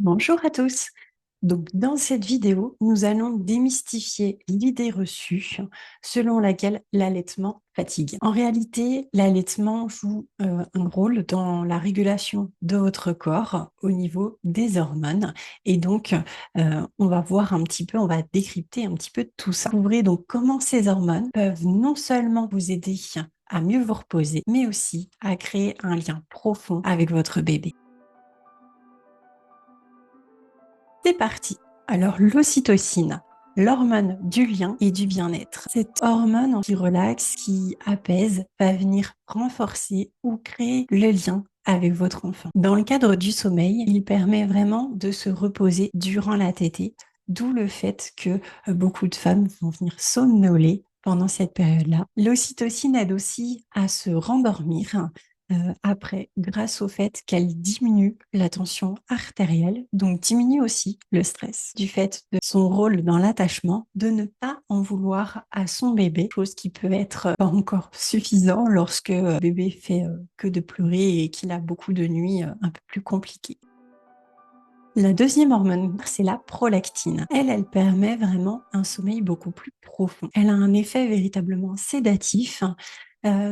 Bonjour à tous. Donc, dans cette vidéo, nous allons démystifier l'idée reçue selon laquelle l'allaitement fatigue. En réalité, l'allaitement joue un rôle dans la régulation de votre corps au niveau des hormones. Et donc, on va voir un petit peu, on va décrypter un petit peu tout ça. Découvrez donc comment ces hormones peuvent non seulement vous aider à mieux vous reposer, mais aussi à créer un lien profond avec votre bébé. C'est parti. Alors, l'ocytocine, l'hormone du lien et du bien-être. Cette hormone qui relaxe, qui apaise, va venir renforcer ou créer le lien avec votre enfant. Dans le cadre du sommeil, il permet vraiment de se reposer durant la tétée, d'où le fait que beaucoup de femmes vont venir somnoler pendant cette période-là. L'ocytocine aide aussi à se rendormir après, grâce au fait qu'elle diminue la tension artérielle, donc diminue aussi le stress, du fait de son rôle dans l'attachement, de ne pas en vouloir à son bébé, chose qui peut être pas encore suffisant lorsque le bébé fait que de pleurer et qu'il a beaucoup de nuits un peu plus compliquées. La deuxième hormone, c'est la prolactine. Elle permet vraiment un sommeil beaucoup plus profond. Elle a un effet véritablement sédatif,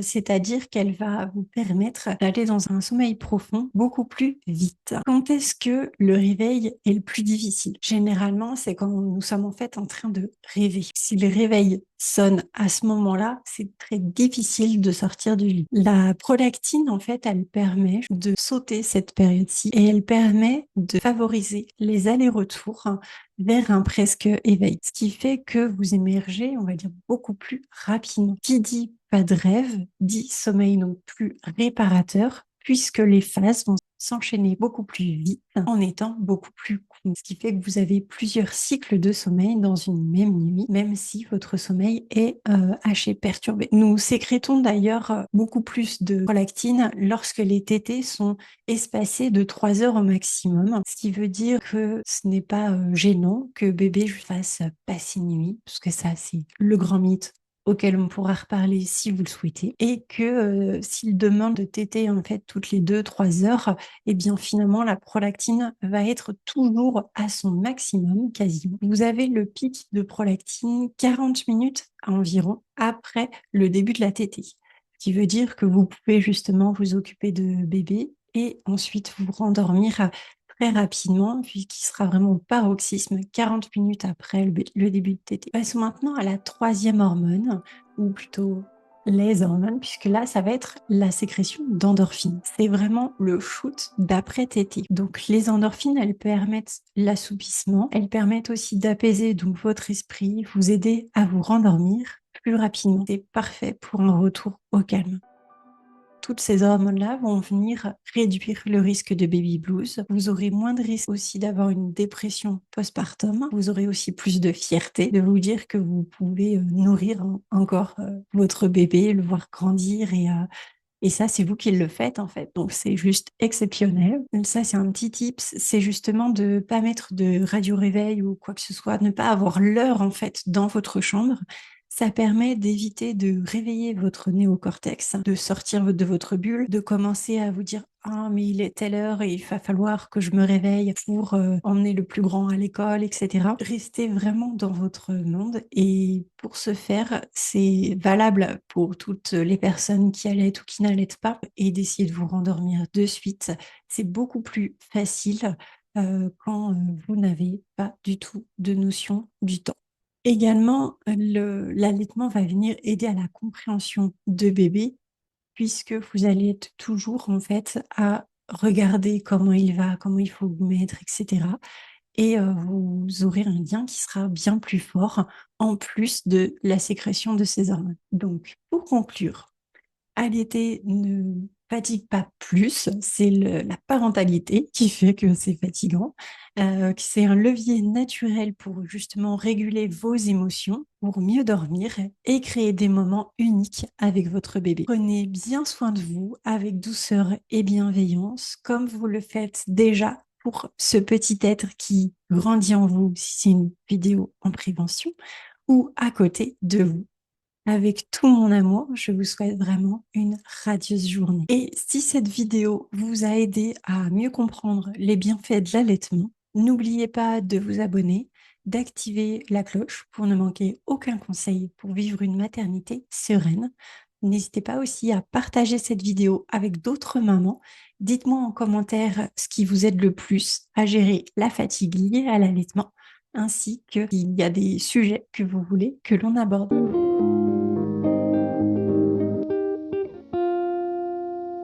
c'est-à-dire qu'elle va vous permettre d'aller dans un sommeil profond beaucoup plus vite. Quand est-ce que le réveil est le plus difficile? Généralement, c'est quand nous sommes en fait en train de rêver. Si le réveil sonne à ce moment-là, c'est très difficile de sortir du lit. La prolactine, en fait, elle permet de sauter cette période-ci et elle permet de favoriser les allers-retours vers un presque éveil. Ce qui fait que vous émergez, on va dire, beaucoup plus rapidement. Qui dit pas de rêve, dit sommeil non plus réparateur, puisque les phases vont s'enchaîner beaucoup plus vite en étant beaucoup plus courtes. Ce qui fait que vous avez plusieurs cycles de sommeil dans une même nuit, même si votre sommeil est haché, perturbé. Nous sécrétons d'ailleurs beaucoup plus de prolactine lorsque les tétés sont espacés de 3 heures au maximum, ce qui veut dire que ce n'est pas gênant que bébé fasse passer nuit, parce que ça c'est le grand mythe auquel on pourra reparler si vous le souhaitez, et que s'il demande de téter en fait toutes les 2-3 heures, eh bien finalement la prolactine va être toujours à son maximum quasiment. Vous avez le pic de prolactine 40 minutes environ après le début de la tétée, ce qui veut dire que vous pouvez justement vous occuper de bébé et ensuite vous rendormir très rapidement, puisqu'il sera vraiment au paroxysme 40 minutes après le début de tétée. Passons maintenant à la troisième hormone, ou plutôt les hormones, puisque là, ça va être la sécrétion d'endorphines. C'est vraiment le shoot d'après tétée. Donc, les endorphines, elles permettent l'assoupissement, elles permettent aussi d'apaiser donc votre esprit, vous aider à vous rendormir plus rapidement. C'est parfait pour un retour au calme. Toutes ces hormones-là vont venir réduire le risque de baby blues. Vous aurez moins de risque aussi d'avoir une dépression postpartum. Vous aurez aussi plus de fierté de vous dire que vous pouvez nourrir encore votre bébé, le voir grandir et ça, c'est vous qui le faites en fait. Donc, c'est juste exceptionnel. Ça, c'est un petit tips. C'est justement de ne pas mettre de radio réveil ou quoi que ce soit, ne pas avoir l'heure en fait dans votre chambre. Ça permet d'éviter de réveiller votre néocortex, de sortir de votre bulle, de commencer à vous dire ah, mais il est telle heure et il va falloir que je me réveille pour emmener le plus grand à l'école, etc. Restez vraiment dans votre monde et pour ce faire, c'est valable pour toutes les personnes qui allaitent ou qui n'allaitent pas et d'essayer de vous rendormir de suite. C'est beaucoup plus facile quand vous n'avez pas du tout de notion du temps. Également, l'allaitement va venir aider à la compréhension de bébé puisque vous allez être toujours en fait à regarder comment il va, comment il faut vous mettre, etc. Et vous aurez un lien qui sera bien plus fort en plus de la sécrétion de ces hormones. Donc, pour conclure, allaiter ne fatigue pas plus, c'est la parentalité qui fait que c'est fatigant, que c'est un levier naturel pour justement réguler vos émotions, pour mieux dormir et créer des moments uniques avec votre bébé. Prenez bien soin de vous avec douceur et bienveillance, comme vous le faites déjà pour ce petit être qui grandit en vous, si c'est une vidéo en prévention, ou à côté de vous. Avec tout mon amour, je vous souhaite vraiment une radieuse journée. Et si cette vidéo vous a aidé à mieux comprendre les bienfaits de l'allaitement, N'oubliez pas de vous abonner, d'activer la cloche pour ne manquer aucun conseil pour vivre une maternité sereine. N'hésitez pas aussi à partager cette vidéo avec d'autres mamans. Dites-moi en commentaire ce qui vous aide le plus à gérer la fatigue liée à l'allaitement, ainsi que s'il y a des sujets que vous voulez que l'on aborde.